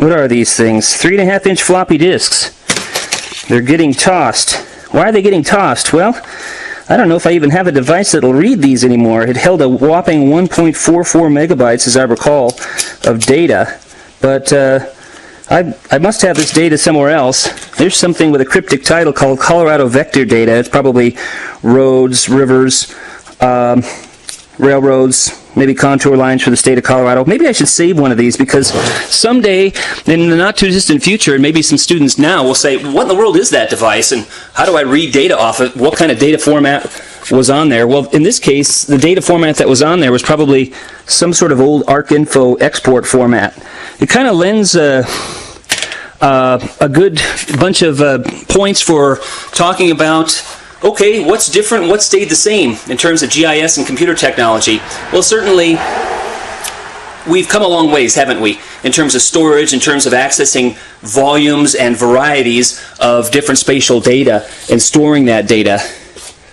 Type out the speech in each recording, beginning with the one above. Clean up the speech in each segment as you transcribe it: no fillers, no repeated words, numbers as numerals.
what are these things? 3.5-inch floppy disks. They're getting tossed. Why are they getting tossed? Well, I don't know if I even have a device that'll read these anymore. It held a whopping 1.44 megabytes, as I recall, of data. But I must have this data somewhere else. There's something with a cryptic title called Colorado Vector Data. It's probably roads, rivers, railroads, maybe contour lines for the state of Colorado. Maybe I should save one of these, because someday in the not too distant future, and maybe some students now will say, what in the world is that device, and how do I read data off it? What kind of data format was on there? Well, in this case, the data format that was on there was probably some sort of old ArcInfo export format. It kind of lends a good bunch of points for talking about, okay, what's different, what stayed the same in terms of GIS and computer technology? Well, certainly we've come a long ways, haven't we, in terms of storage, in terms of accessing volumes and varieties of different spatial data and storing that data.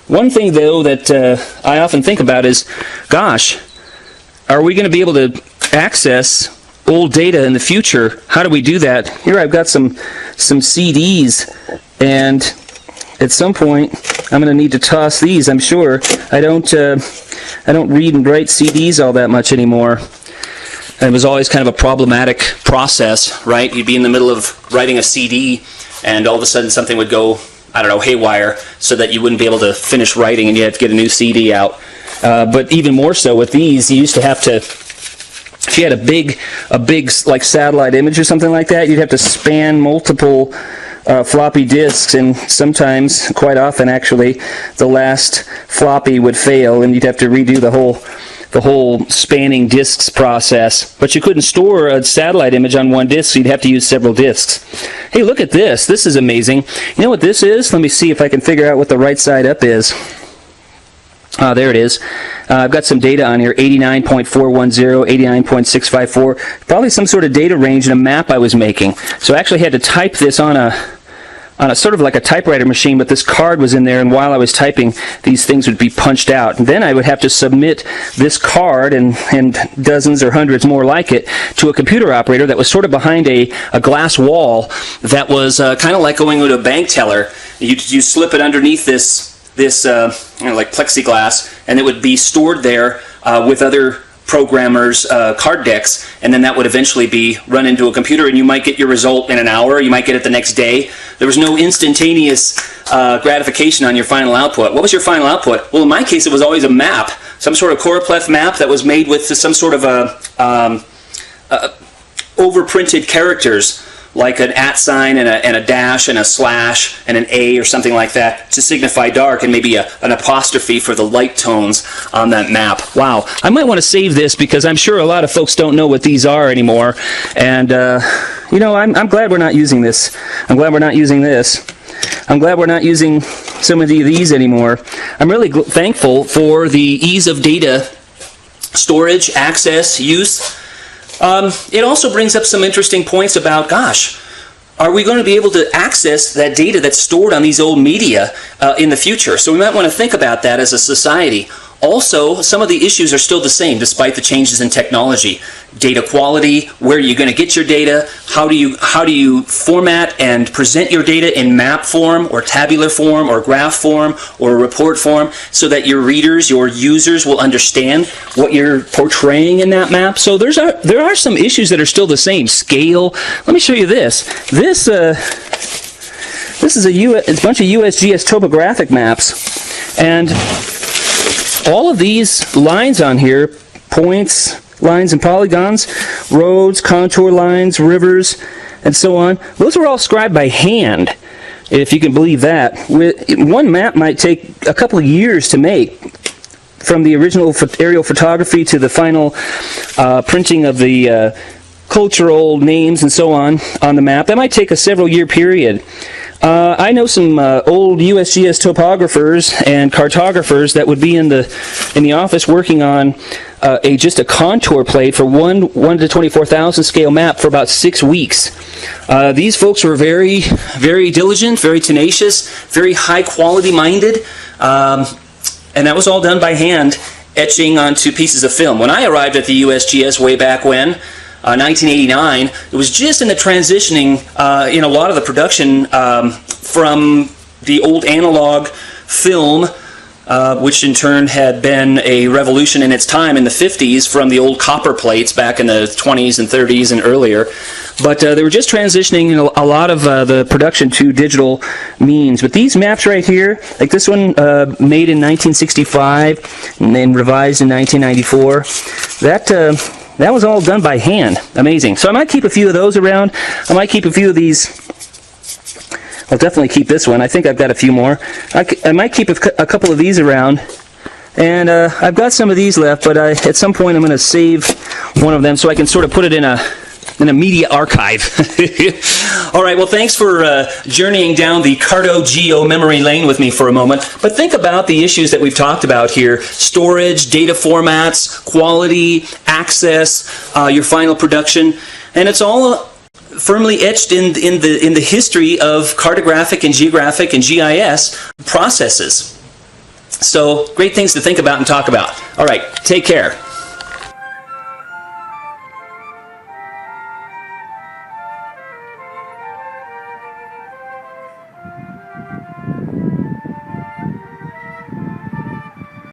One thing, though, that I often think about is, gosh, are we going to be able to access old data in the future? How do we do that? Here I've got some CDs, and at some point I'm going to need to toss these, I'm sure. I don't read and write CDs all that much anymore. And it was always kind of a problematic process, right? You'd be in the middle of writing a CD, and all of a sudden something would go, I don't know, haywire, so that you wouldn't be able to finish writing, and you had to get a new CD out. But even more so with these, you used to have to, if you had a big like satellite image or something like that, you'd have to span multiple floppy disks, and sometimes, quite often actually, the last floppy would fail, and you'd have to redo the whole spanning disks process. But you couldn't store a satellite image on one disk, so you'd have to use several disks. Hey, look at this. This is amazing. You know what this is? Let me see if I can figure out what the right side up is. There it is. I've got some data on here, 89.410, 89.654. Probably some sort of data range in a map I was making. So I actually had to type this on a sort of like a typewriter machine, but this card was in there, and while I was typing, these things would be punched out. And then I would have to submit this card and dozens or hundreds more like it to a computer operator that was sort of behind a glass wall that was kind of like going to a bank teller. You slip it underneath this like plexiglass, and it would be stored there with other programmers' card decks, and then that would eventually be run into a computer, and you might get your result in an hour, you might get it the next day. There was no instantaneous gratification on your final output. What was your final output? Well, in my case, it was always a map, some sort of choropleth map that was made with some sort of overprinted characters, like an @ sign and a dash and a slash and an A or something like that to signify dark, and maybe an apostrophe for the light tones on that map. Wow. I might want to save this, because I'm sure a lot of folks don't know what these are anymore. And, you know, I'm glad we're not using this. I'm glad we're not using this. I'm glad we're not using so many of these anymore. I'm really thankful for the ease of data storage, access, use. It also brings up some interesting points about, gosh, are we going to be able to access that data that's stored on these old media in the future? So we might want to think about that as a society. Also, some of the issues are still the same despite the changes in technology. Data quality, where are you going to get your data? How do you format and present your data in map form or tabular form or graph form or report form, so that your readers, your users will understand what you're portraying in that map? So there are some issues that are still the same. Scale. Let me show you this. This is a bunch of USGS topographic maps, and all of these lines on here, points, lines and polygons, roads, contour lines, rivers, and so on, those were all scribed by hand, if you can believe that. One map might take a couple of years to make, from the original aerial photography to the final printing of the cultural names and so on the map. That might take a several-year period. I know some old USGS topographers and cartographers that would be in the office working on just a contour plate for 1 to 24,000 scale map for about 6 weeks. These folks were very, very diligent, very tenacious, very high quality minded, and that was all done by hand, etching onto pieces of film. When I arrived at the USGS way back when, 1989. It was just in the transitioning in a lot of the production from the old analog film, which in turn had been a revolution in its time in the 50s from the old copper plates back in the 20s and 30s and earlier. But they were just transitioning a lot of the production to digital means. But these maps right here, like this one made in 1965 and then revised in 1994, that was all done by hand. Amazing. So I might keep a few of those around. I might keep a few of these. I'll definitely keep this one. I think I've got a few more. I might keep a couple of these around. And I've got some of these left, but at some point I'm going to save one of them so I can sort of put it in a media archive. All right, well, thanks for journeying down the Carto-Geo memory lane with me for a moment. But think about the issues that we've talked about here: storage, data formats, quality, access, your final production, and it's all firmly etched in the history of cartographic and geographic and GIS processes. So, great things to think about and talk about. All right, take care.